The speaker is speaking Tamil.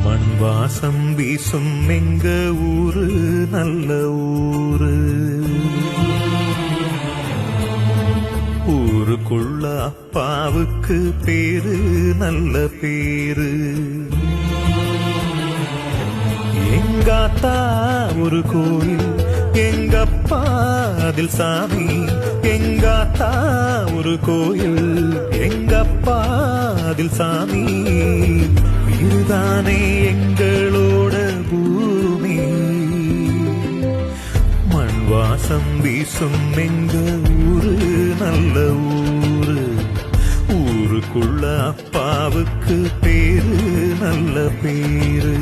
மண் வாசம் வீசும் எங்க ஊரு நல்ல ஊரு. ஊருக்குள்ள அப்பாவுக்கு பேரு நல்ல பேரு. எங்காத்தா ஒரு கோயில், எங்கப்பா அதில் சாமி. எங்காத்தா ஒரு கோயில், எங்கப்பா அதில் சாமி. இதுதானே எங்களோட பூமி. மண் வாசம் வீசும் எங்க ஊரு நல்ல ஊரு. ஊருக்குள்ள அப்பாவுக்கு பேரு நல்ல பேரு.